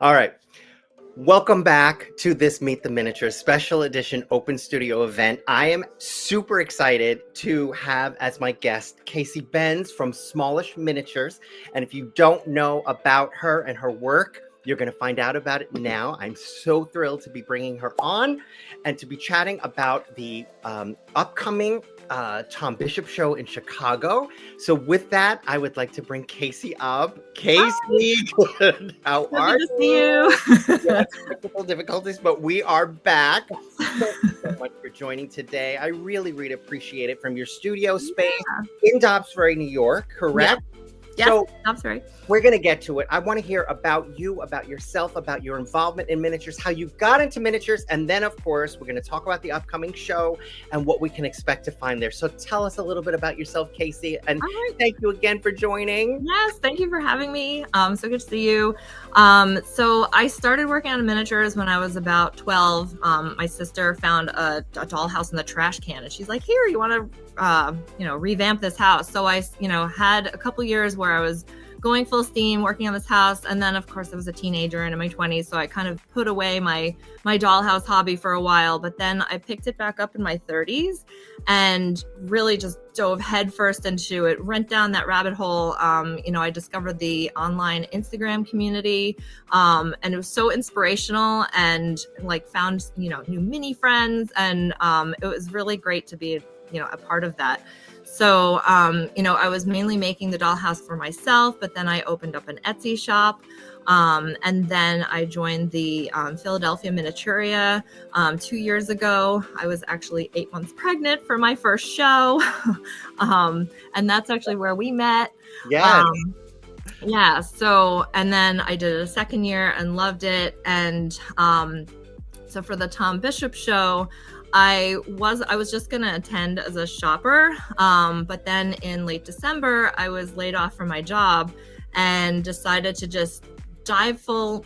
All right. Welcome back to this Meet the Miniatures special edition open studio event. I am super excited to have as my guest Casey Bentz from Smallish Miniatures. And if you don't know about her and her work, you're going to find out about it now. I'm so thrilled to be bringing her on and to be chatting about the upcoming Tom Bishop show in Chicago. So with that, I would like to bring Casey up. Casey, good. How are you? To see you. Yes, technical difficulties, but we are back. Thank you so much for joining today. I really, really appreciate it from your studio space in Dobbs Ferry, New York, correct? Yes, so, Dobbs Ferry. We're going to get to it. I want to hear about you, about yourself, about your involvement in miniatures, how you got into miniatures, and then, of course, we're going to talk about the upcoming show and what we can expect to find there. So tell us a little bit about yourself, Casey, and thank you again for joining. Yes, thank you for having me. So good to see you. So I started working on miniatures when I was about 12. My sister found a dollhouse in the trash can, and she's like, "Here, you want to, revamp this house?" So I, had a couple years where I was going full steam working on this house, and then of course I was a teenager and in my 20s, so I kind of put away my dollhouse hobby for a while, but then I picked it back up in my 30s and really just dove headfirst into it, went down that rabbit hole. I discovered the online Instagram community, and it was so inspirational, and found new mini friends, and it was really great to be a part of that. So, I was mainly making the dollhouse for myself, but then I opened up an Etsy shop. And then I joined the Philadelphia Miniaturia 2 years ago. I was actually 8 months pregnant for my first show. And that's actually where we met. Yes. So, and then I did a second year and loved it. And so for the Tom Bishop show, I was just going to attend as a shopper, but then in late December, I was laid off from my job and decided to just dive full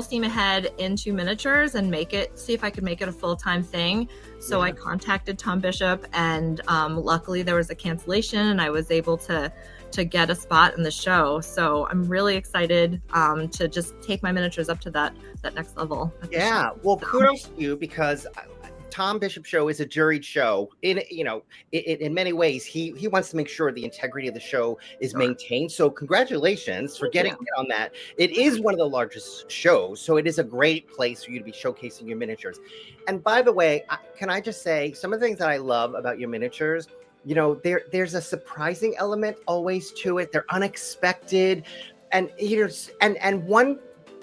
steam ahead into miniatures and see if I could make it a full-time thing. So I contacted Tom Bishop, and luckily there was a cancellation and I was able to get a spot in the show. So I'm really excited to just take my miniatures up to that next level. Yeah, well, kudos to you, because Tom Bishop show is a juried show. In many ways, he wants to make sure the integrity of the show is maintained. So congratulations for getting on that. It is one of the largest shows, so it is a great place for you to be showcasing your miniatures. And by the way, can I just say some of the things that I love about your miniatures? There's a surprising element always to it. They're unexpected, and and one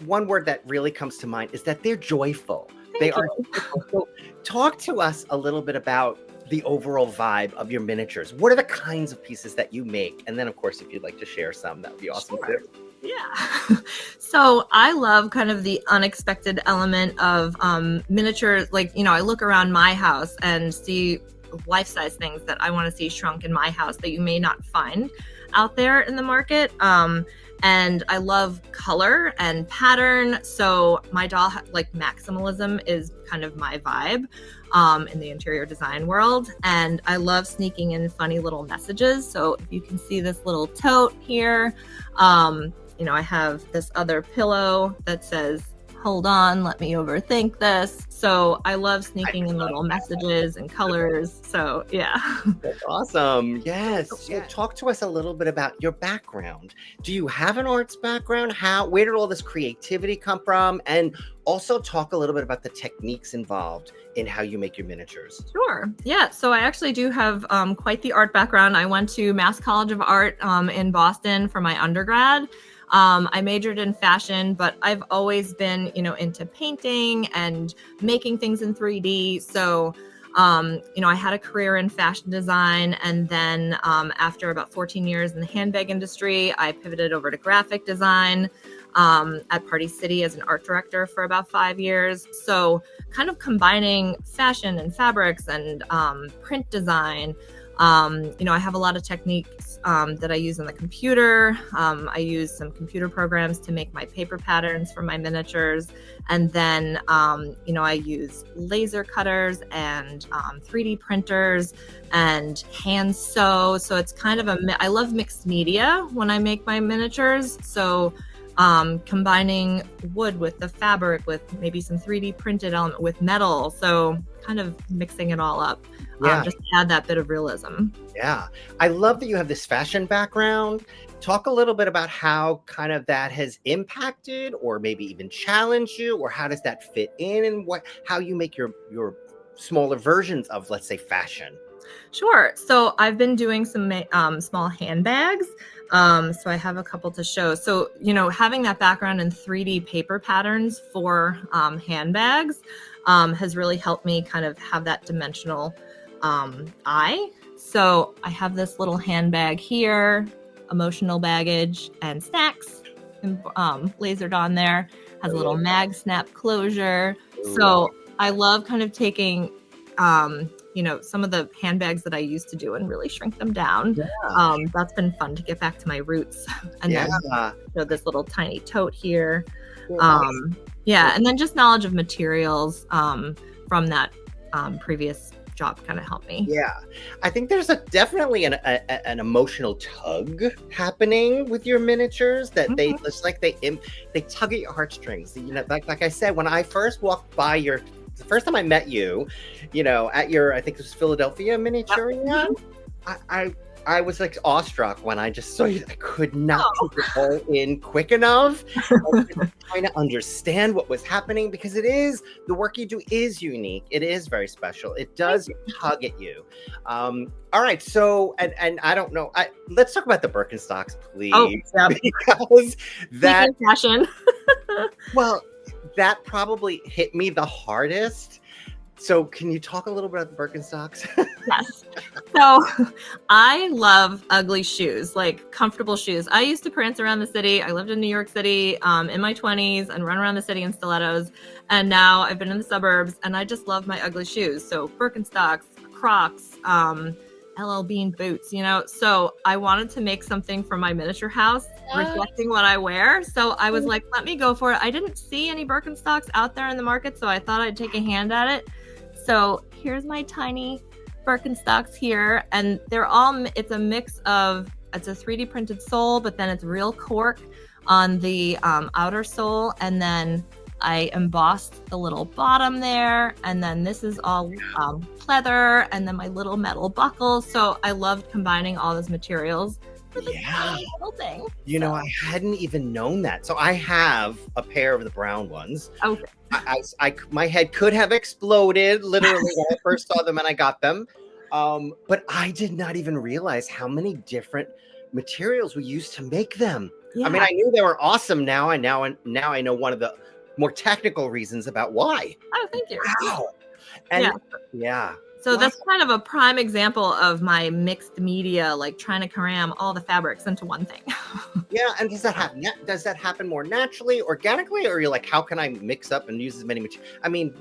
word that really comes to mind is that they're joyful. They are. So talk to us a little bit about the overall vibe of your miniatures. What are the kinds of pieces that you make? And then, of course, if you'd like to share some, that would be awesome. Sure. Yeah. So I love kind of the unexpected element of miniatures. I look around my house and see life-size things that I want to see shrunk in my house that you may not find out there in the market. And I love color and pattern. So my doll, maximalism is kind of my vibe in the interior design world. And I love sneaking in funny little messages. So if you can see this little tote here, I have this other pillow that says, "Hold on, let me overthink this." So I love sneaking in little messages and colors. So yeah. That's awesome. Yes. So talk to us a little bit about your background. Do you have an arts background? Where did all this creativity come from? And also talk a little bit about the techniques involved in how you make your miniatures. Sure. Yeah. So I actually do have quite the art background. I went to Mass College of Art in Boston for my undergrad. I majored in fashion, but I've always been, into painting and making things in 3D. So, I had a career in fashion design. And then after about 14 years in the handbag industry, I pivoted over to graphic design at Party City as an art director for about 5 years. So kind of combining fashion and fabrics and print design. I have a lot of techniques that I use on the computer. I use some computer programs to make my paper patterns for my miniatures. And then, I use laser cutters and 3D printers and hand sew. So it's kind of I love mixed media when I make my miniatures. So combining wood with the fabric, with maybe some 3D printed element with metal. So kind of mixing it all up, just to add that bit of realism. Yeah. I love that you have this fashion background. Talk a little bit about how kind of that has impacted or maybe even challenged you, or how does that fit in, and how you make your smaller versions of, let's say, fashion. Sure. So I've been doing some small handbags. So I have a couple to show. So, having that background in 3D paper patterns for handbags has really helped me kind of have that dimensional eye. So I have this little handbag here, emotional baggage and snacks, lasered on there. Has a little mag snap closure. So I love kind of taking some of the handbags that I used to do and really shrink them down. Yeah. That's been fun to get back to my roots. And then this little tiny tote here. And then just knowledge of materials from that previous job kind of helped me. Yeah, I think there's definitely an emotional tug happening with your miniatures that they tug at your heartstrings. Like I said, when I first walked by the first time I met you, at your, I think it was Philadelphia Miniaturist, I was like awestruck when I just saw you. I could not take it all in quick enough. I was trying to understand what was happening, because the work you do is unique. It is very special. It does tug at you. All right. So, and I don't know. Let's talk about the Birkenstocks, please. Oh, yeah. Because that fashion. Well, that probably hit me the hardest. So can you talk a little bit about the Birkenstocks? Yes. So I love ugly shoes, like comfortable shoes. I used to prance around the city. I lived in New York City in my 20s and run around the city in stilettos. And now I've been in the suburbs and I just love my ugly shoes. So Birkenstocks, Crocs, LL Bean boots, So I wanted to make something for my miniature house reflecting what I wear. So I was like, let me go for it. I didn't see any Birkenstocks out there in the market, so I thought I'd take a hand at it. So here's my tiny Birkenstocks here. And it's a mix of, it's a 3D printed sole, but then it's real cork on the outer sole. And then I embossed the little bottom there. And then this is all pleather, and then my little metal buckle. So I loved combining all those materials for this little thing. I hadn't even known that. So I have a pair of the brown ones. Okay. My head could have exploded literally when I first saw them and I got them. But I did not even realize how many different materials we used to make them. Yeah. I mean, I knew they were awesome now. And now I know one of the more technical reasons about why. Oh, thank you. Wow. And yeah. So that's kind of a prime example of my mixed media, like trying to cram all the fabrics into one thing. Yeah. And does that happen more naturally, organically, or you're like, how can I mix up and use as many materials? I mean,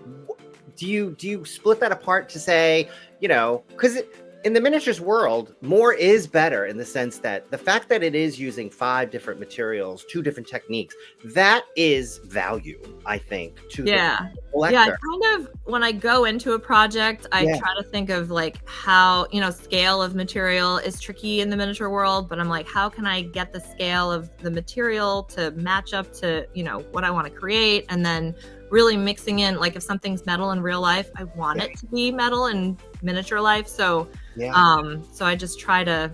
do you split that apart to say, because in the miniatures world, more is better, in the sense that the fact that it is using 5 different materials, 2 different techniques, that is value, I think, to the collector. Yeah, kind of when I go into a project, I try to think of like how, scale of material is tricky in the miniature world, but I'm like, how can I get the scale of the material to match up to, what I want to create? And then really mixing in, like if something's metal in real life, I want it to be metal in miniature life. So so I just I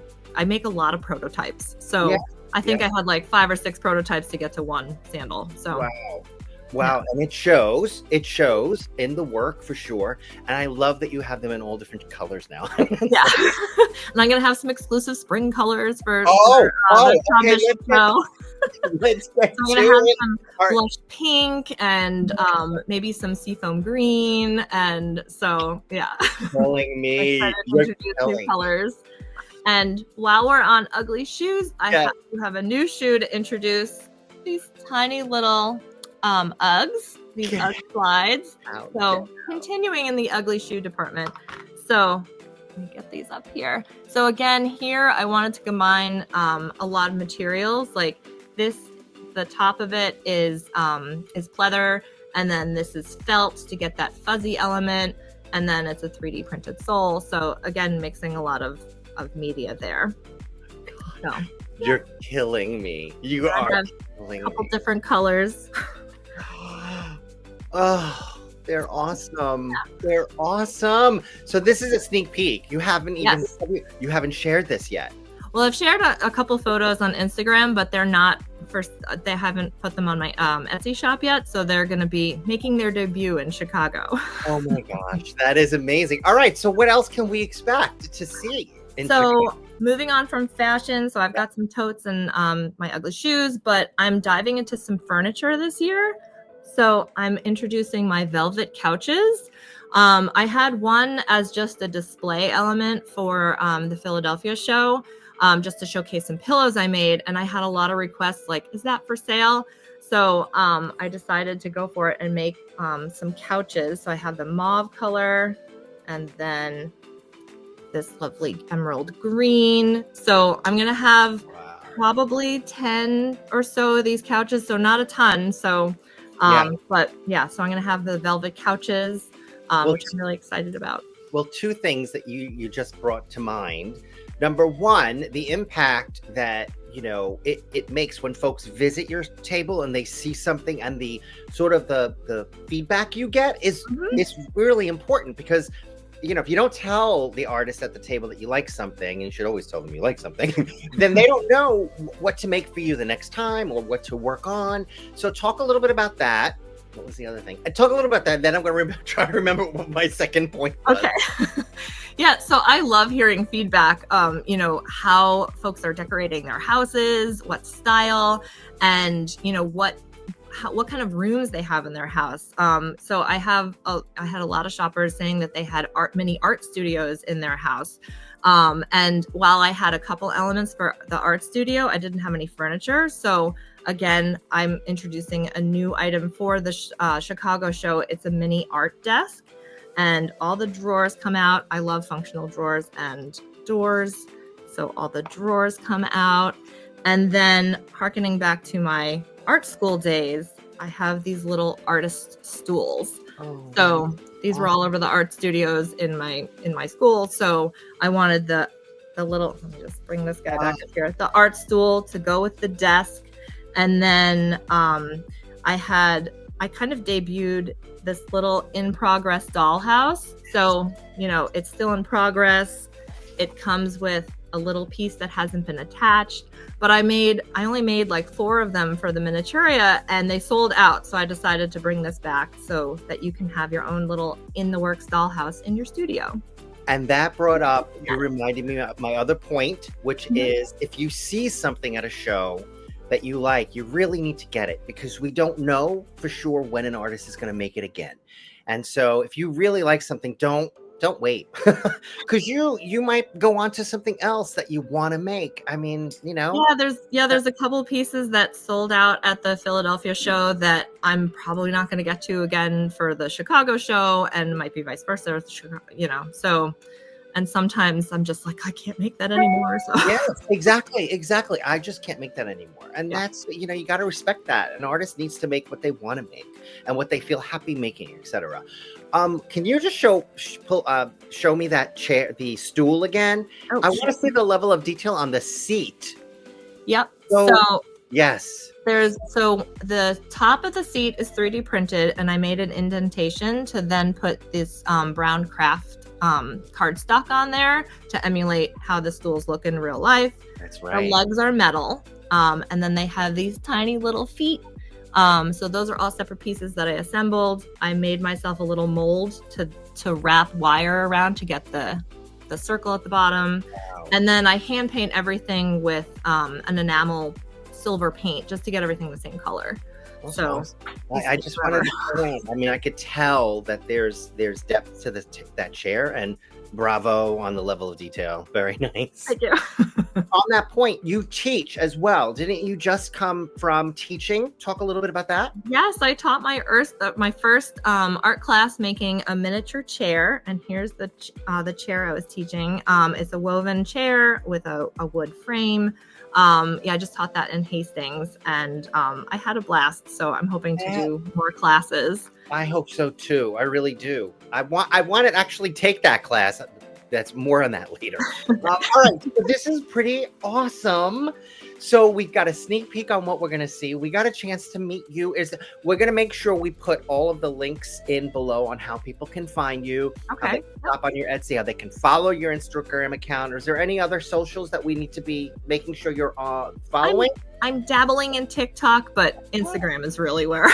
make a lot of prototypes. So I think I had like 5 or 6 prototypes to get to one sandal. So wow. And it shows in the work for sure. And I love that you have them in all different colors now. Yeah. And I'm going to have some exclusive spring colors for let's get I'm going to have some blush pink and maybe some seafoam green. And so, telling me introduce new colors. And while we're on ugly shoes, I have a new shoe to introduce. These tiny little Uggs, these Ugg slides. Continuing in the ugly shoe department. So let me get these up here. So again, here I wanted to combine a lot of materials. Like this, the top of it is pleather, and then this is felt to get that fuzzy element, and then it's a 3D printed sole. So again, mixing a lot of media there. So You're killing me. You I are have killing a couple me. different colors. Oh, they're awesome. They're awesome. So this is a sneak peek. You haven't even you haven't shared this yet. Well, I've shared a couple photos on Instagram, but they're not first. They haven't put them on my Etsy shop yet, so they're going to be making their debut in Chicago. Oh my gosh, that is amazing. All right, so what else can we expect to see? So moving on from fashion, so I've got some totes and my ugly shoes, but I'm diving into some furniture this year. So I'm introducing my velvet couches. I had one as just a display element for the Philadelphia show, just to showcase some pillows I made. And I had a lot of requests like, is that for sale? So I decided to go for it and make some couches. So I have the mauve color and then this lovely emerald green. So I'm going to have probably 10 or so of these couches. So not a ton. So, but yeah, so I'm going to have the velvet couches, which I'm really excited about. Well, two things that you just brought to mind. Number one, the impact that, you know, it makes when folks visit your table and they see something, and the sort of the feedback you get is really important, because, you know, if you don't tell the artist at the table that you like something, and you should always tell them you like something, then they don't know what to make for you the next time or what to work on. So talk a little bit about that. What was the other thing? Talk a little about that. Then I'm going to try to remember what my second point was. Okay. Yeah. So I love hearing feedback, you know, how folks are decorating their houses, what style, and, you know, what kind of rooms they have in their house. So I had a lot of shoppers saying that they had mini art studios in their house. And while I had a couple elements for the art studio, I didn't have any furniture. So again, I'm introducing a new item for the Chicago show. It's a mini art desk, and all the drawers come out. I love functional drawers and doors. So all the drawers come out. And then harkening back to my art school days, I have these little artist stools. So these were all over the art studios in my school. So I wanted the little, let me just bring this guy back up here, the art stool to go with the desk. And then I kind of debuted this little in progress dollhouse. So, you know, it's still in progress. It comes with a little piece that hasn't been attached, but I only made like 4 of them for the Miniaturia, and they sold out. So I decided to bring this back so that you can have your own little in the works dollhouse in your studio. And that brought up, you reminded me of my other point, which is, if you see something at a show that you like, you really need to get it, because we don't know for sure when an artist is going to make it again. And so if you really like something, don't wait, because you might go on to something else that you want to make. I mean, you know. There's a couple pieces that sold out at the Philadelphia show that I'm probably not going to get to again for the Chicago show, and might be vice versa, you know. So, and sometimes I'm just like, I can't make that anymore. So yes, exactly. I just can't make that anymore. And that's, you know, you got to respect that. An artist needs to make what they want to make and what they feel happy making, etc. Can you just show me that chair, the stool again? I want to see the level of detail on the seat. Yep. So yes. So the top of the seat is 3D printed, and I made an indentation to then put this brown craft cardstock on there to emulate how the stools look in real life. That's right. The legs are metal, and then they have these tiny little feet. So those are all separate pieces that I assembled. I made myself a little mold to wrap wire around to get the circle at the bottom. Wow. And then I hand paint everything with an enamel silver paint just to get everything the same color. So I just wanted to, I mean, I could tell that there's depth to that chair, and bravo on the level of detail. Very nice. I do. On that point, you teach as well. Didn't you just come from teaching? Talk a little bit about that. Yes, I taught my first art class making a miniature chair, and here's the chair I was teaching. It's a woven chair with a wood frame. I just taught that in Hastings, and I had a blast. So I'm hoping to do more classes. I hope so too. I really do. I want to actually take that class. That's more on that later. All right, so this is pretty awesome. So we got a sneak peek on what we're going to see. We got a chance to meet you. We're going to make sure we put all of the links in below on how people can find you, Okay. how they can shop on your Etsy, how they can follow your Instagram account. Or is there any other socials that we need to be making sure you're following? I'm dabbling in TikTok, but Instagram is really where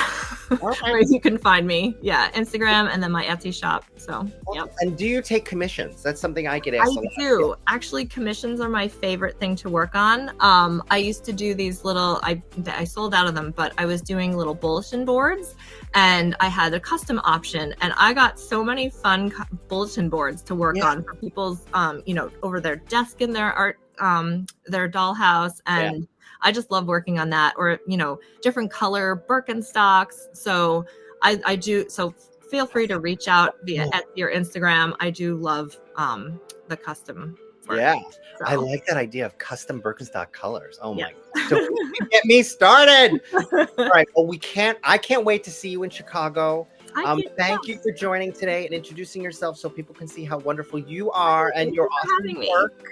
you can find me. Yeah, Instagram and then my Etsy shop. So, yep. And do you take commissions? That's something I get asked a lot. I do. Actually, commissions are my favorite thing to work on. I used to do these little, I sold out of them, but I was doing little bulletin boards and I had a custom option and I got so many fun bulletin boards to work on for people's, over their desk in their art, their dollhouse. And I just love working on that, or, different color Birkenstocks. So I do. So feel free to reach out via Etsy or Instagram. I do love the custom work. Yeah. So. I like that idea of custom Birkenstock colors. Oh my God. So get me started. All right. Well, I can't wait to see you in Chicago. Thank you for joining today and introducing yourself so people can see how wonderful you are and your awesome work.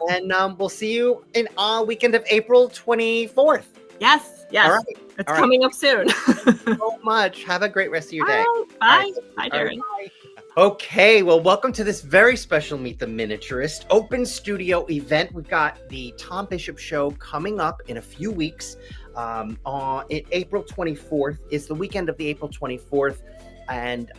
And we'll see you in weekend of April 24th. Yes. All right. It's coming up soon. Thank you so much. Have a great rest of your day. Bye. Bye, Darren. Bye. Okay, well, welcome to this very special Meet the Miniaturist open studio event. We've got the Tom Bishop Show coming up in a few weeks. On April 24th is the weekend of the April 24th. And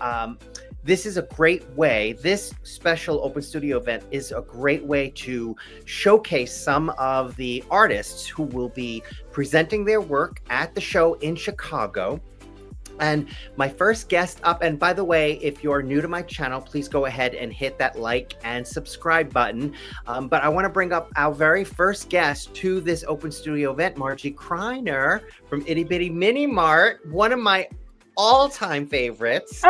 this is a great way. This special open studio event is a great way to showcase some of the artists who will be presenting their work at the show in Chicago. And my first guest up, and by the way, if you're new to my channel, please go ahead and hit that like and subscribe button. But I want to bring up our very first guest to this open studio event, Margie Criner from Itty Bitty Mini Mart, one of my all-time favorites.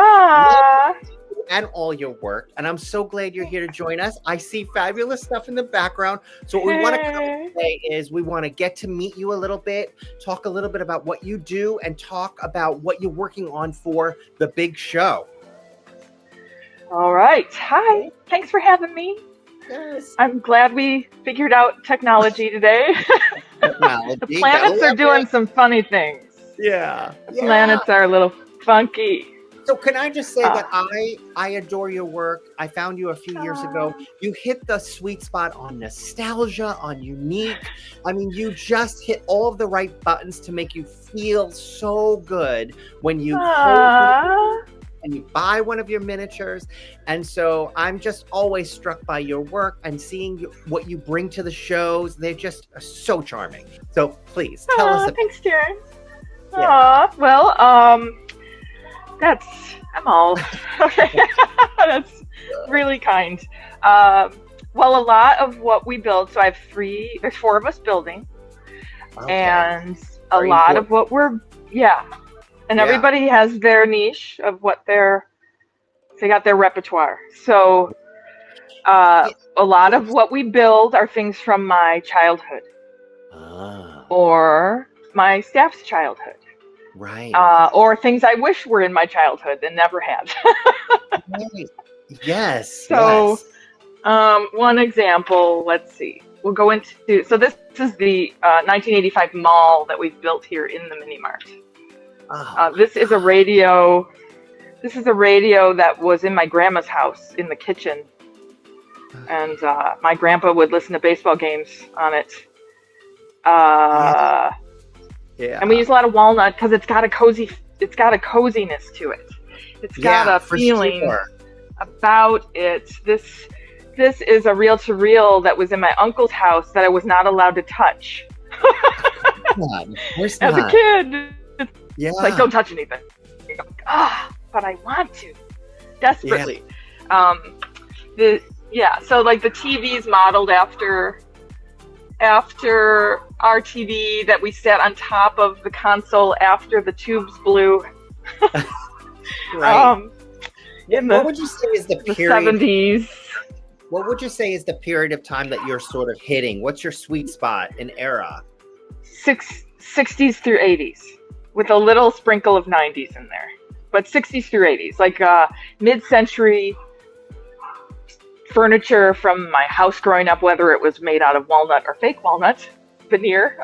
And all your work. And I'm so glad you're here to join us. I see fabulous stuff in the background. So what we want to come today is we want to get to meet you a little bit, talk a little bit about what you do, and talk about what you're working on for the big show. All right. Hi. Thanks for having me. Yes. I'm glad we figured out technology today. The planets are doing some funny things. Yeah. The planets are a little funky. So can I just say that I adore your work. I found you a few years ago. You hit the sweet spot on nostalgia, on unique. I mean, you just hit all of the right buttons to make you feel so good when you and you buy one of your miniatures. And so I'm just always struck by your work and seeing what you bring to the shows. They're just so charming. So please tell us. Thanks, Darren. Well, that's really kind. Well, a lot of what we build, so there's 4 of us building, and a lot of what and everybody has their niche of what they got their repertoire. So a lot of what we build are things from my childhood or my staff's childhood. Right. Or things I wish were in my childhood and never had. Right. Yes. So, one example, let's see. We'll go into, so this is the 1985 mall that we've built here in the Mini Mart. This is a radio. This is a radio that was in my grandma's house in the kitchen. And my grandpa would listen to baseball games on it. And we use a lot of walnut because it's got a coziness to it. It's got a feeling about it. This is a reel-to-reel that was in my uncle's house that I was not allowed to touch. As a kid. It's like, don't touch anything. But I want to. Desperately. So like the TV's modeled after our TV that we sat on top of the console after the tubes blew. Right. What would you say is the period? 70s. What would you say is the period of time that you're sort of hitting? What's your sweet spot in era? 60s through 80s, with a little sprinkle of 90s in there. But 60s through 80s, like mid-century furniture from my house growing up, whether it was made out of walnut or fake walnut, veneer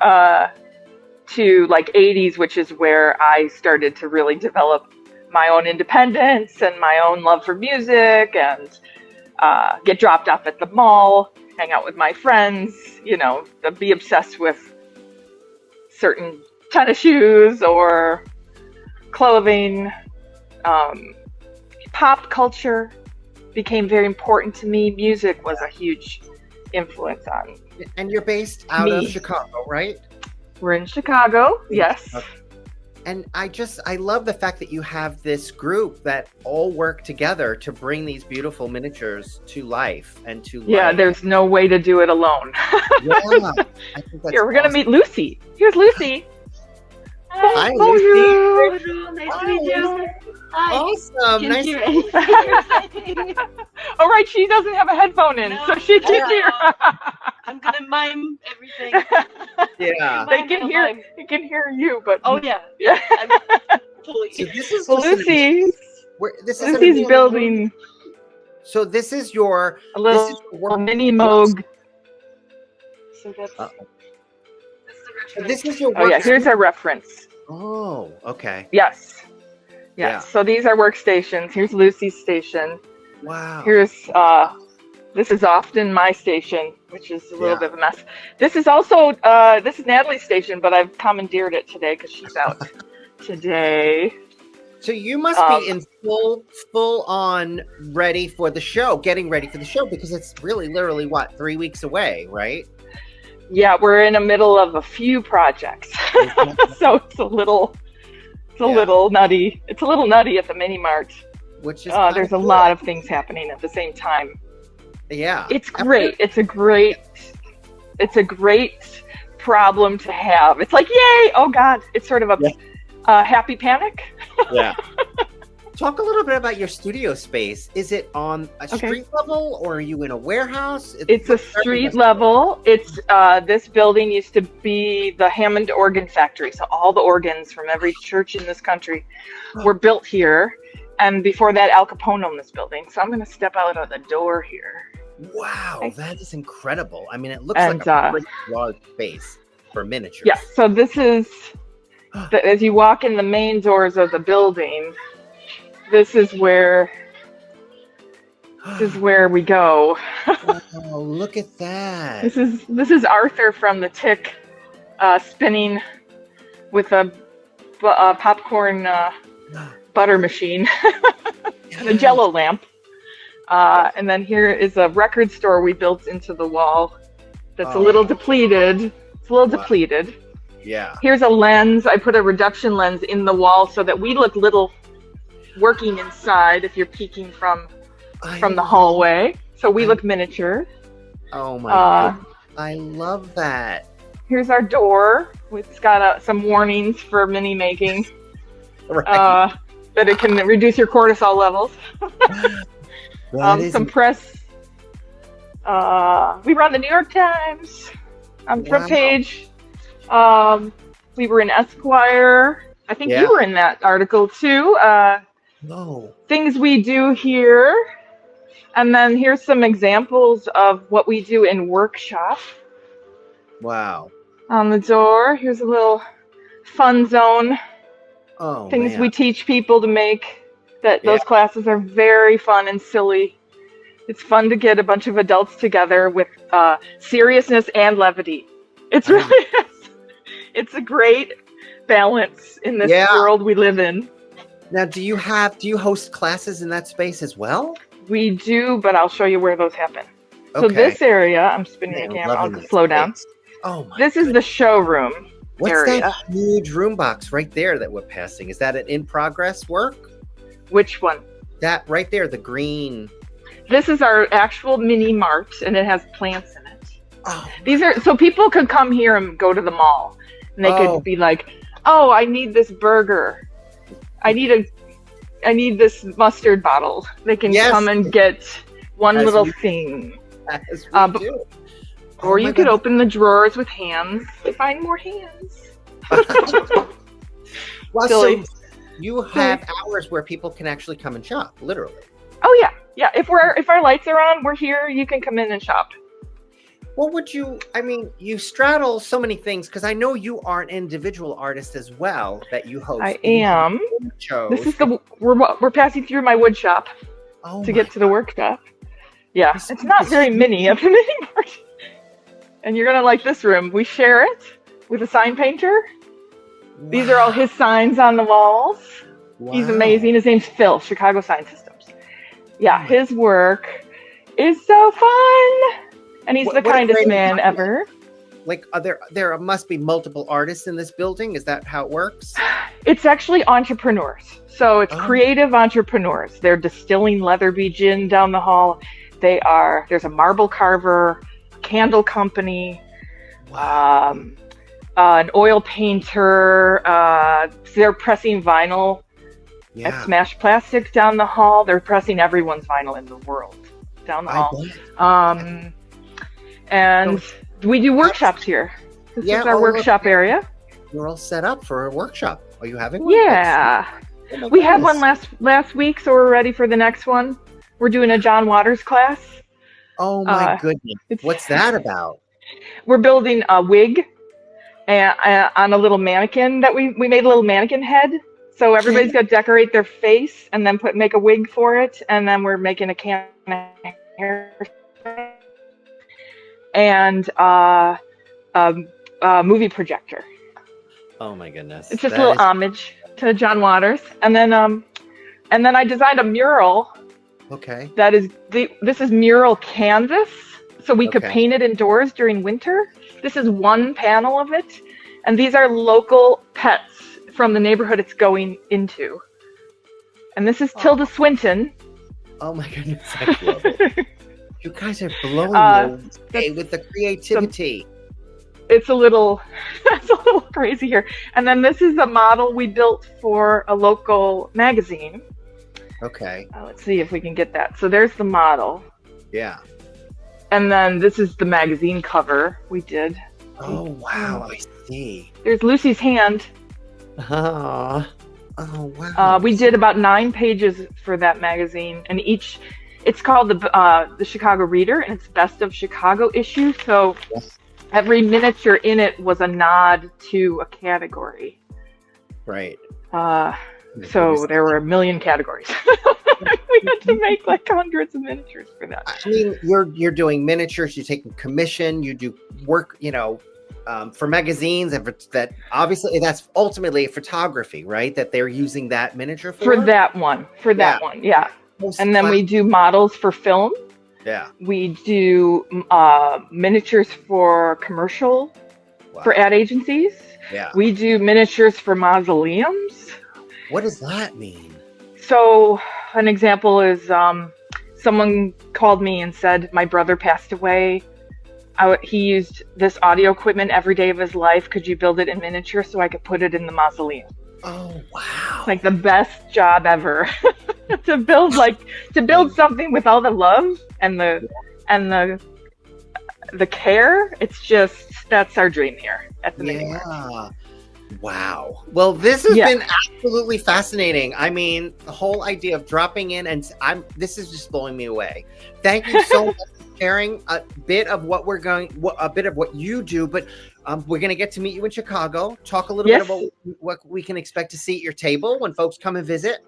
to like 80s, which is where I started to really develop my own independence and my own love for music, and get dropped off at the mall, hang out with my friends, be obsessed with certain tennis shoes or clothing. Pop culture became very important to me. Music was a huge influence on. And you're based out of Chicago, right? We're in Chicago, yes. Okay. And I love the fact that you have this group that all work together to bring these beautiful miniatures to life and to life. There's no way to do it alone. Yeah, I think that's Here, we're going to meet Lucy. Here's Lucy. Hi, Bonjour. Lucy. Bonjour. Nice to meet you. Hi. Awesome. Nice Hear to anything. Oh, right. She doesn't have a headphone in, so she can't hear. I'm going to mime everything. Yeah. They can hear you, but. Oh, yeah. Yeah. I'm fully. So this is Lucy's building. So this is your A little mini Moog. So that's. This is your Oh, yeah. Here's our reference. Oh, okay. Yes. Yeah. So these are workstations. Here's Lucy's station. Wow. Here's this is often my station, which is a little bit of a mess. This is also this is Natalie's station, but I've commandeered it today because she's out today. So you must be in full on ready for the show, getting ready for the show, because it's really literally 3 weeks away, right? Yeah, we're in the middle of a few projects, so it's a little nutty. It's a little nutty at the mini Mart. Which is there's a lot of things happening at the same time. Yeah, it's great. It's a great problem to have. It's like, yay! Oh God, it's sort of a happy panic. Yeah. Talk a little bit about your studio space. Is it on a street level, or are you in a warehouse? It's a street level. It's this building used to be the Hammond organ factory. So all the organs from every church in this country were built here. And before that, Al Capone owned this building. So I'm going to step out of the door here. Wow, that is incredible. I mean, it looks like a pretty large space for miniatures. Yeah, so this is, as you walk in the main doors of the building, this is where we go. Oh, look at that. This is Arthur from the Tick spinning with a popcorn butter machine and a Jello lamp. And then here is a record store we built into the wall that's a little depleted. It's a little depleted. Yeah. Here's a lens. I put a reduction lens in the wall so that we look little working inside if you're peeking from the hallway. So we look miniature. Oh my God. I love that. Here's our door. It's got some warnings for mini making. Right. That it can reduce your cortisol levels. Some press. We run the New York Times on the front page. We were in Esquire. I think you were in that article too. Things we do here. And then here's some examples of what we do in workshop. Wow. On the door, here's a little fun zone. Oh, things we teach people to make. Those classes are very fun and silly. It's fun to get a bunch of adults together with seriousness and levity. It's really it's a great balance in this world we live in. Now, do you host classes in that space as well? We do, but I'll show you where those happen. So this area, I'm spinning the camera. I'll just slow down. Oh my! This is the showroom. What's that huge room box right there that we're passing? Is that an in-progress work? Which one? That right there, the green. This is our actual mini Mart, and it has plants in it. Oh. These are so people could come here and go to the mall, and they could be like, "Oh, I need this burger. I need this mustard bottle." They can come and get one little thing. As we do. Or you could open the drawers with hands to find more hands. Well, so you have hours where people can actually come and shop, literally. Oh yeah. If our lights are on, we're here. You can come in and shop. What would you? I mean, you straddle so many things because I know you are an individual artist as well. That you host. I am. Shows. This is we're passing through my wood shop to get to the workshop. Yeah, it's not very mini of a mini Mart. And you're gonna like this room. We share it with a sign painter. Wow. These are all his signs on the walls. Wow. He's amazing. His name's Phil, Chicago Sign Systems. Yeah, his work is so fun. And he's the kindest man ever. Like, there must be multiple artists in this building. Is that how it works? It's actually entrepreneurs. So it's creative entrepreneurs. They're distilling Leatherby gin down the hall. There's a marble carver, a candle company, an oil painter. They're pressing vinyl at Smash Plastic down the hall. They're pressing everyone's vinyl in the world down the hall. And we do workshops here. This is our workshop area. You're all set up for a workshop. Are you having one? Yeah. We had one last week, so we're ready for the next one. We're doing a John Waters class. Oh my goodness. What's that about? We're building a wig on a little mannequin that we made a little mannequin head. So everybody's got to decorate their face and then make a wig for it. And then we're making a can of hair. And a movie projector. Oh my goodness! It's just a little homage to John Waters, and then I designed a mural. Okay. This is mural canvas, so we could paint it indoors during winter. This is one panel of it, and these are local pets from the neighborhood it's going into. And this is Tilda Swinton. Oh my goodness! I love it. You guys are blowing me away with the creativity. It's a little crazy here. And then this is a model we built for a local magazine. Okay. Let's see if we can get that. So there's the model. Yeah. And then this is the magazine cover we did. Oh, wow. I see. There's Lucy's hand. Oh, wow. We did about 9 pages for that magazine. And it's called the Chicago Reader, and it's Best of Chicago issue. So every miniature in it was a nod to a category. Right. So there were a million categories. We had to make like hundreds of miniatures for that. I mean, you're doing miniatures. You're taking commission. You do work, for magazines, and that obviously that's ultimately photography, right? That they're using that miniature for that one. Yeah. And then we do models for film. Yeah. We do miniatures for commercial, for ad agencies. Yeah. We do miniatures for mausoleums. What does that mean? So an example is someone called me and said, my brother passed away. He used this audio equipment every day of his life. Could you build it in miniature so I could put it in the mausoleum? Oh, wow. Like the best job ever. to build something with all the love and the care. It's just, that's our dream here at the Mini Mart. Wow. Well, this has been absolutely fascinating. I mean, the whole idea of dropping in, and this is just blowing me away. Thank you so much for sharing a bit of what you do, but we're going to get to meet you in Chicago. Talk a little bit about what we can expect to see at your table when folks come and visit.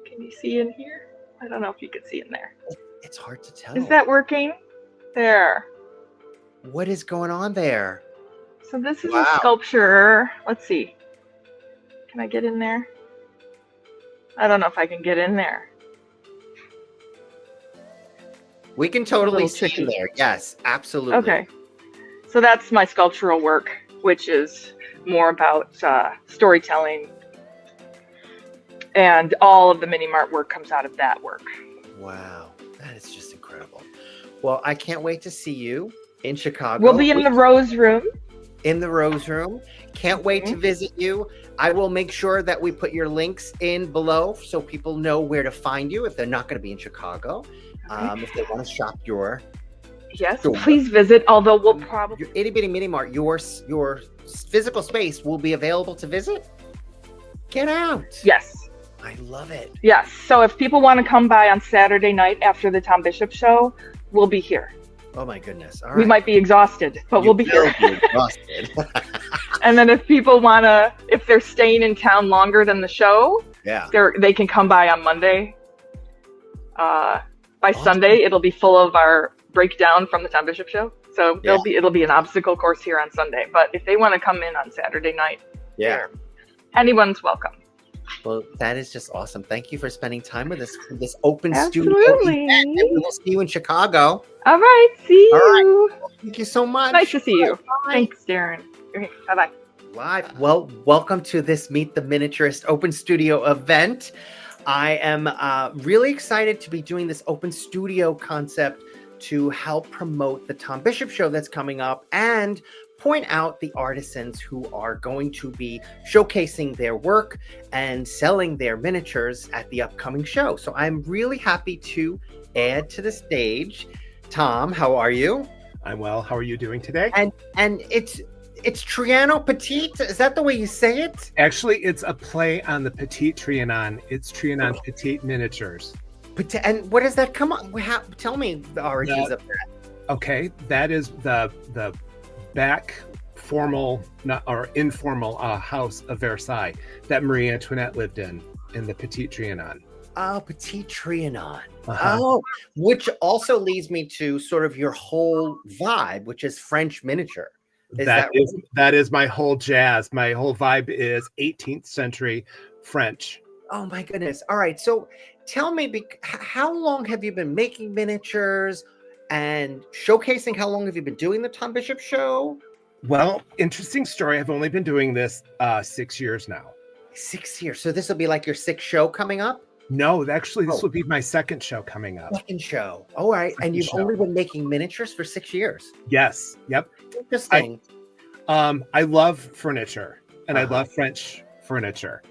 Can you see in here? I don't know if you can see in there. It's hard to tell. Is that working? There. What is going on there? So this is a sculpture. Let's see. Can I get in there? I don't know if I can get in there. We can totally see in there. Yes, absolutely. Okay. So that's my sculptural work, which is more about storytelling. And all of the Mini Mart work comes out of that work. Wow. That is just incredible. Well, I can't wait to see you in Chicago. We'll be in the Rose Room. In the Rose Room. Can't wait to visit you. I will make sure that we put your links in below so people know where to find you if they're not going to be in Chicago. If they want to shop your please visit, although we'll probably your Itty Bitty Mini Mart, your physical space will be available to visit. Get out. Yes. I love it. Yes. So if people want to come by on Saturday night after the Tom Bishop show, we'll be here. Oh my goodness! All right. We might be exhausted, but we'll be here. Be exhausted. And then if people wanna, if they're staying in town longer than the show, Yeah. they can come by on Monday. By Sunday, it'll be full of our breakdown from the Tom Bishop show. So it'll be an obstacle course here on Sunday. But if they want to come in on Saturday night, anyone's welcome. Well, that is just awesome. Thank you for spending time with us for this open studio Absolutely. event. And we will see you in Chicago. All right, see All right. you. Thank you so much. Nice to see you. Bye. Thanks, Darren. Okay, bye-bye. Live. Well, welcome to this Meet the Miniaturist open studio event. I am really excited to be doing this open studio concept to help promote the Tom Bishop show that's coming up and point out the artisans who are going to be showcasing their work and selling their miniatures at the upcoming show. So I'm really happy to add to the stage. Tom, how are you? I'm well. How are you doing today? And it's Trianon Petit. Is that the way you say it? Actually, it's a play on the Petit Trianon. It's Trianon Petit Miniatures. And what does that come on? Tell me the origins of that. Okay, that is the back formal or informal house of Versailles that Marie Antoinette lived in the Petit Trianon. Oh, Petit Trianon. Uh-huh. Oh, which also leads me to sort of your whole vibe, which is French miniature. That is my whole jazz. My whole vibe is 18th century French. Oh my goodness. All right. So tell me, how long have you been making miniatures and showcasing? How long have you been doing the Tom Bishop show? Well, interesting story. I've only been doing this 6 years now. 6 years. So this will be like your sixth show coming up? No, actually, this will be my second show coming up. Second show. All right. And you've only been making miniatures for 6 years? Yes. Yep. Interesting. I love furniture and I love French furniture.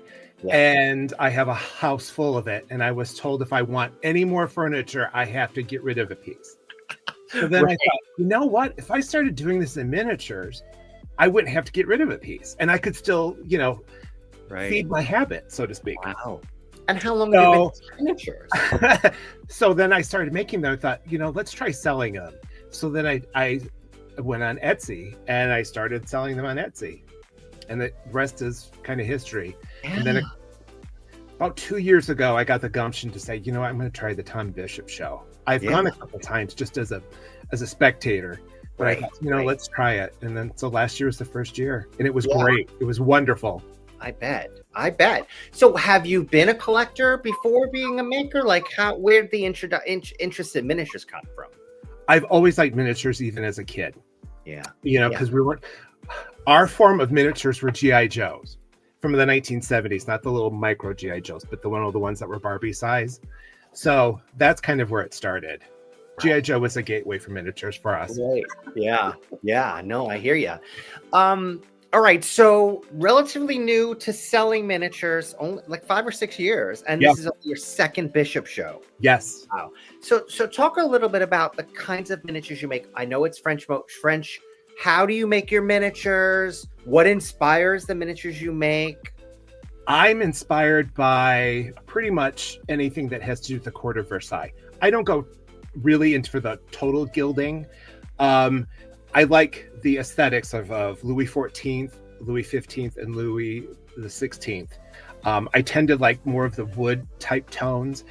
Yeah. And I have a house full of it. And I was told if I want any more furniture, I have to get rid of a piece. So then I thought, you know what? If I started doing this in miniatures, I wouldn't have to get rid of a piece. And I could still, feed my habit, so to speak. Wow. And how long have you been making miniatures? So then I started making them. I thought, let's try selling them. So then I went on Etsy and I started selling them on Etsy. And the rest is kind of history. Yeah. And then about 2 years ago, I got the gumption to say, I'm going to try the Tom Bishop show. I've gone a couple times just as a spectator, but I thought, let's try it. And then so last year was the first year, and it was great. It was wonderful. I bet. So have you been a collector before being a maker? Like where did the interest in miniatures come from? I've always liked miniatures, even as a kid. Yeah. Because our form of miniatures were G.I. Joes from the 1970s, not the little micro G.I. Joes, but the ones that were Barbie size. So that's kind of where it started. G.I. Joe was a gateway for miniatures for us. Right. Yeah. No, I hear you. All right. So relatively new to selling miniatures, only like 5 or 6 years. And this is your second Bishop show. Yes. Wow. So talk a little bit about the kinds of miniatures you make. I know it's French. How do you make your miniatures? What inspires the miniatures you make? I'm inspired by pretty much anything that has to do with the court of Versailles. I don't go really into the total gilding. I like the aesthetics of Louis XIV, Louis XV, and Louis XVI. I tend to like more of the wood type tones.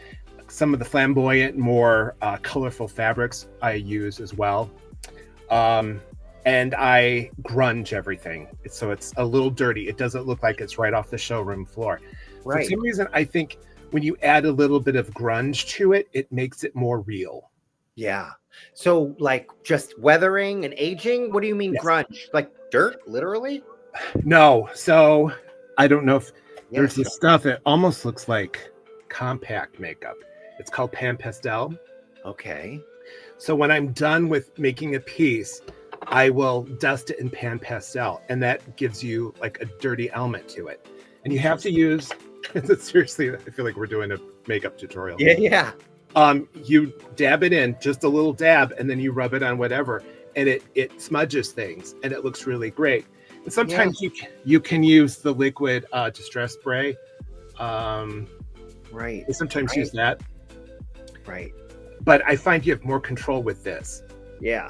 Some of the flamboyant, more colorful fabrics I use as well. And I grunge everything. So it's a little dirty. It doesn't look like it's right off the showroom floor. Right. For some reason, I think when you add a little bit of grunge to it, it makes it more real. Yeah. So like just weathering and aging? What do you mean grunge? Like dirt, literally? No. So I don't know if there's this stuff that almost looks like compact makeup. It's called pan pastel. Okay. So when I'm done with making a piece, I will dust it in pan pastel, and that gives you like a dirty element to it. And you have to use, seriously, I feel like we're doing a makeup tutorial. Yeah. You dab it in, just a little dab, and then you rub it on whatever, and it smudges things, and it looks really great. And sometimes you can use the liquid distress spray. Right. Sometimes use that. Right. But I find you have more control with this. Yeah.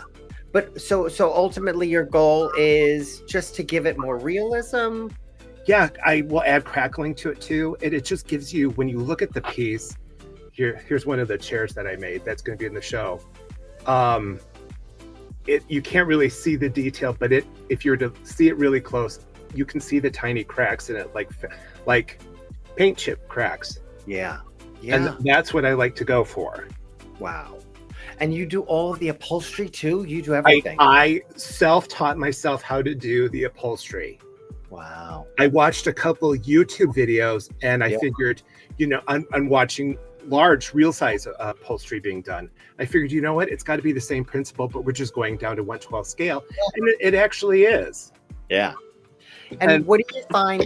But so ultimately your goal is just to give it more realism. Yeah, I will add crackling to it too. It just gives you, when you look at the piece, here's one of the chairs that I made that's going to be in the show. You can't really see the detail, but if you were to see it really close, you can see the tiny cracks in it, like paint chip cracks. Yeah. And that's what I like to go for. Wow. And you do all of the upholstery too? You do everything? I self-taught myself how to do the upholstery. Wow. I watched a couple YouTube videos and I figured, I'm watching large real size upholstery being done. I figured, you know what? It's got to be the same principle, but we're just going down to 1/12 scale. And it actually is. Yeah. And what do you find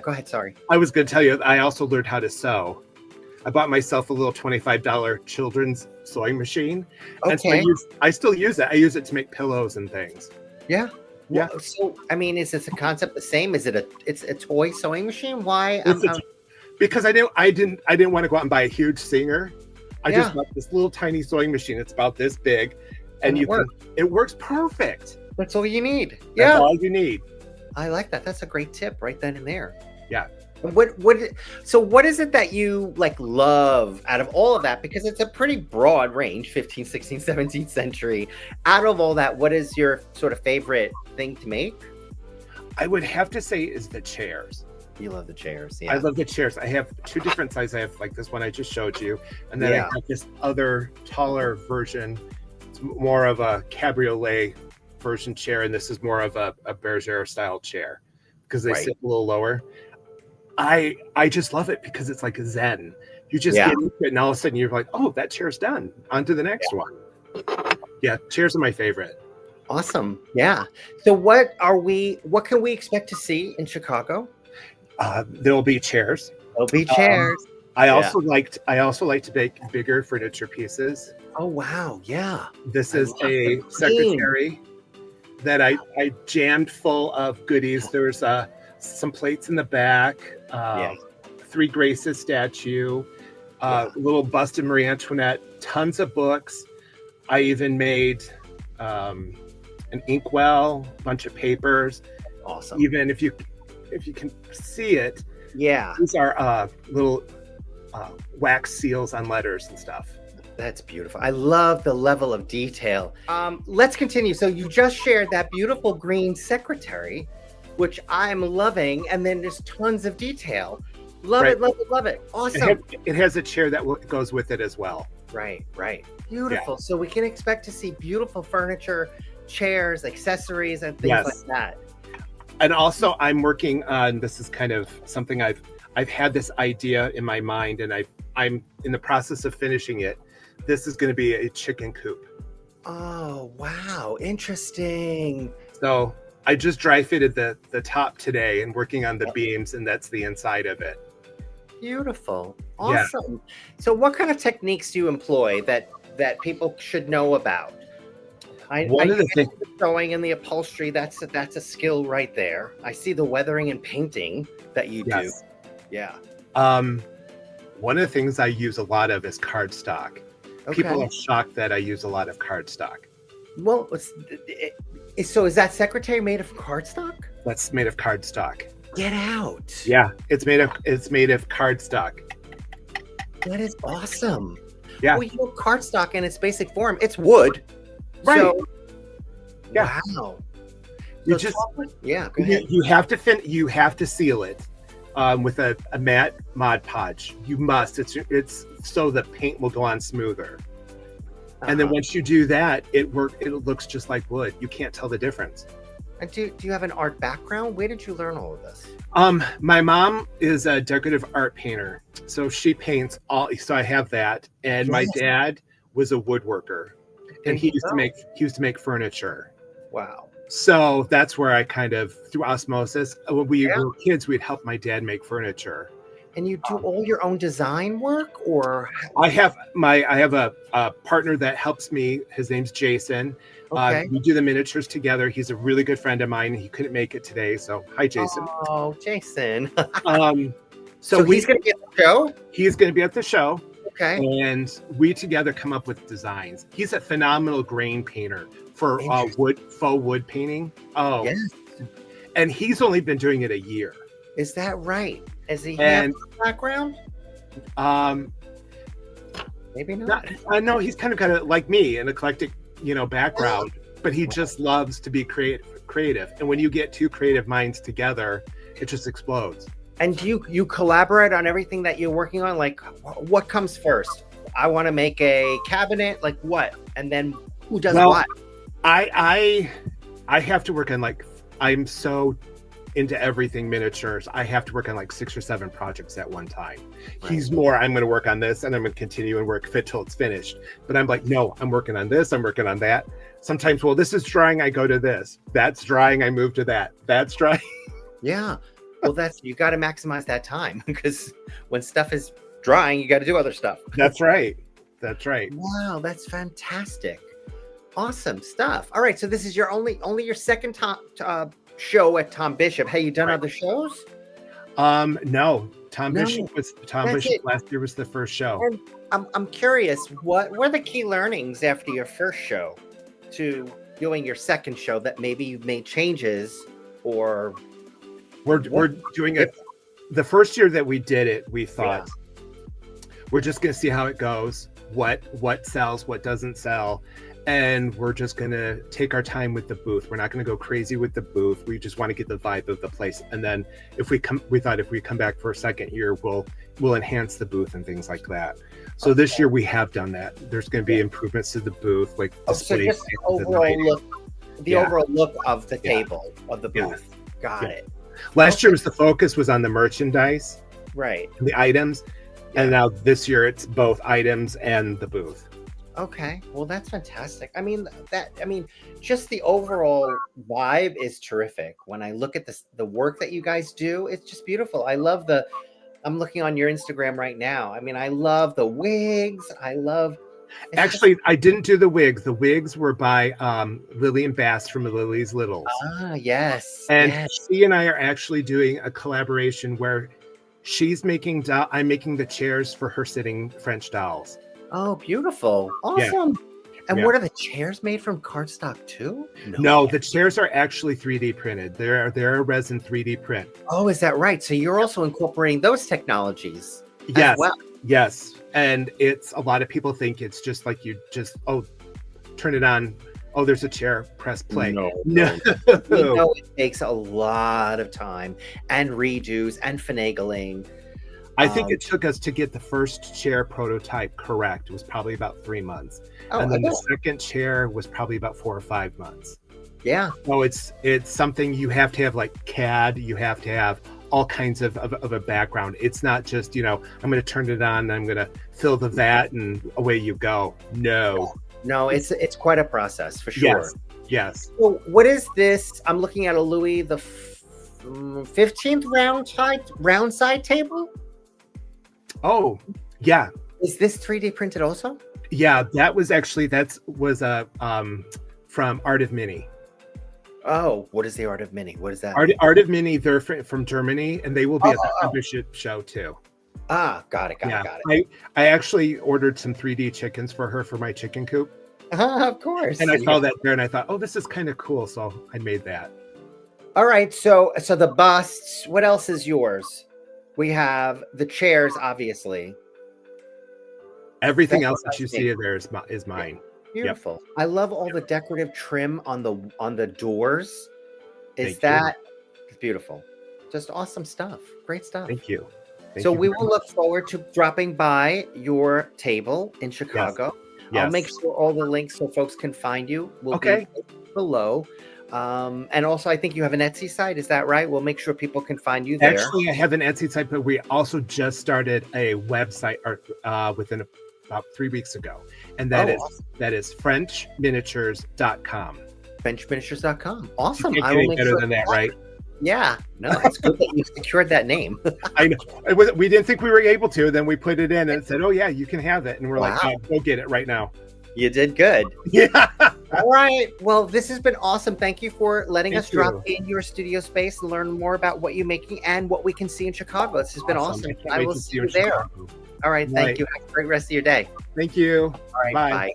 go ahead. Sorry. I was going to tell you, I also learned how to sew. I bought myself a little $25 children's sewing machine. Okay. And so I still use it. I use it to make pillows and things. Yeah. Yeah. Well, so, I mean, is this a concept the same? Is it it's a toy sewing machine? Why? Because I didn't want to go out and buy a huge Singer. I just bought this little tiny sewing machine. It's about this big, and it works perfect. That's all you need. That's all you need. I like that. That's a great tip right then and there. Yeah. So what is it that you love out of all of that? Because it's a pretty broad range, 15th, 16th, 17th century. Out of all that, what is your sort of favorite thing to make? I would have to say is the chairs. You love the chairs. Yeah. I love the chairs. I have two different sizes. I have this one I just showed you. And then I have this other taller version. It's more of a cabriolet version chair. And this is more of a bergère style chair because they sit a little lower. I just love it because it's like a zen. You just get into it and all of a sudden you're like, oh, that chair's done. On to the next one. Yeah, chairs are my favorite. Awesome. Yeah. So what can we expect to see in Chicago? There'll be chairs. There'll be chairs. I also like to make bigger furniture pieces. Oh wow, yeah. This is a secretary that I jammed full of goodies. There's some plates in the back, 3 Graces statue, little bust of Marie Antoinette, tons of books. I even made an inkwell, a bunch of papers. Awesome. Even if you can see it, these are little wax seals on letters and stuff. That's beautiful. I love the level of detail. Let's continue. So you just shared that beautiful green secretary, which I'm loving, and then there's tons of detail. Love it. Awesome. It has a chair that goes with it as well. Right. Beautiful. So we can expect to see beautiful furniture, chairs, accessories, and things like that. And also, I'm working on, this is kind of something I've had this idea in my mind, and I'm in the process of finishing it. This is going to be a chicken coop. Oh, wow. Interesting. So I just dry fitted the top today and working on the beams, and that's the inside of it. Beautiful. Awesome. So what kind of techniques do you employ that people should know about? One of the things sewing in the upholstery, that's a skill right there. I see the weathering and painting that you do. Yeah. One of the things I use a lot of is cardstock. Okay. People are shocked that I use a lot of cardstock. Well, so is that secretary made of cardstock? That's made of cardstock. Get out. Yeah, it's made of cardstock. That is awesome. Yeah. Well, cardstock in its basic form, it's wood. Right. So, yeah. Wow. You so go ahead. You have to seal it with a matte Mod Podge. You must. It's so the paint will go on smoother. And then once you do that, it looks just like wood. You can't tell the difference. And do you have an art background? Where did you learn all of this? My mom is a decorative art painter, so she paints all. So I have that. And my dad was a woodworker, and he used to make furniture. Wow. So that's where I kind of, through osmosis, when we were kids, we'd help my dad make furniture. And you do all your own design work, or? I have a partner that helps me. His name's Jason. Okay. We do the miniatures together. He's a really good friend of mine. He couldn't make it today, so hi, Jason. Oh, Jason. So he's going to be at the show? He's going to be at the show. Okay. And we together come up with designs. He's a phenomenal grain painter for faux wood painting. Oh, Yes. and he's only been doing it a year. Is that right? Is he And- have a background? Maybe not. I know he's kind of like me, an eclectic, background, but he just loves to be creative. And when you get two creative minds together, it just explodes. And do you collaborate on everything that you're working on? Like, what comes first? I want to make a cabinet. Like what? And then who does what? I have to work on I'm so into everything miniatures. I have to work on 6 or 7 projects at one time. Right. He's more, I'm going to work on this and I'm going to continue and work fit till it's finished. But I'm like, no, I'm working on this. I'm working on that. Sometimes, well, this is drying. I go to this. That's drying. I move to that. That's drying. Yeah. Well, you got to maximize that time because when stuff is drying, you got to do other stuff. That's right. That's right. Wow, that's fantastic. Awesome stuff. All right, so this is your only your second show at Tom Bishop. Have you done other shows? No. Tom No. Bishop That's it. last year was the first show. And I'm curious, what were the key learnings after your first show to doing your second show that maybe you made changes or We're doing it. The first year that we did it, we thought we're just going to see how it goes, what sells, what doesn't sell, and we're just going to take our time with the booth. We're not going to go crazy with the booth. We just want to get the vibe of the place, and then we thought if we come back for a second year, we'll enhance the booth and things like that. So this year we have done that. There's going to be improvements to the booth, like so display just the overall look of the table of the booth. Got it. Last year the focus was on the merchandise, Right. the items, and now this year it's both items and the booth. Okay. Well, that's fantastic. I mean, just the overall vibe is terrific. When I look at the work that you guys do, it's just beautiful. I'm looking on your Instagram right now. I mean, I love the wigs. Actually, I didn't do the wigs. The wigs were by Lillian Bass from Lily's Littles. Yes. And yes. she and I are actually doing a collaboration where she's making I'm making the chairs for her sitting French dolls. Oh, beautiful. Awesome. And what are the chairs made from cardstock too? No, the chairs are actually 3D printed. They're a resin 3D print. Oh, is that right? So you're also incorporating those technologies. Yes. As well. Yes. And it's a lot of people think it's just like you just turn it on. Oh, there's a chair, press play. No. We know it takes a lot of time and redos and finagling. I think it took us to get the first chair prototype correct. It was probably about 3 months. And then the second chair was probably about 4 or 5 months. Yeah. So it's something you have to have like CAD. You have to have all kinds of a background. It's not just, I'm going to turn it on and I'm going to fill the vat and away you go. No, it's quite a process for sure. Yes. So what is this? I'm looking at a Louis the 15th round side table. Oh, yeah. Is this 3D printed also? Yeah, that was from Art of Mini. Oh, what is the Art of Mini? What is that? Art of Mini, they're from Germany, and they will be at the membership show too. Got it. I actually ordered some 3D chickens for her for my chicken coop. Of course. And I saw that there, and I thought, oh, this is kind of cool, so I made that. All right, so the busts. What else is yours? We have the chairs, obviously. Everything else that you see there is mine. Beautiful. Yep. I love all the decorative trim on the doors. It's beautiful. Just awesome stuff. Great stuff. Thank you. So we will look forward to dropping by your table in Chicago. Yes. I'll make sure all the links so folks can find you will be below. And also, I think you have an Etsy site. Is that right? We'll make sure people can find you there. Actually, I have an Etsy site, but we also just started a website within about 3 weeks ago. And that is FrenchMiniatures.com. FrenchMiniatures.com. Awesome. You can't get any better than that, right? Yeah. No, it's good that you secured that name. I know. We didn't think we were able to. Then we put it in and it said, oh, yeah, you can have it. And we're like, oh, go get it right now. You did good. Yeah. All right. Well, this has been awesome. Thank you for letting Thank us drop in your studio space and learn more about what you're making and what we can see in Chicago. This has been awesome. can't I wait will to see you you in there. Chicago. All right. Thank Right. you. Have a great rest of your day. Thank you. All right. Bye. Bye.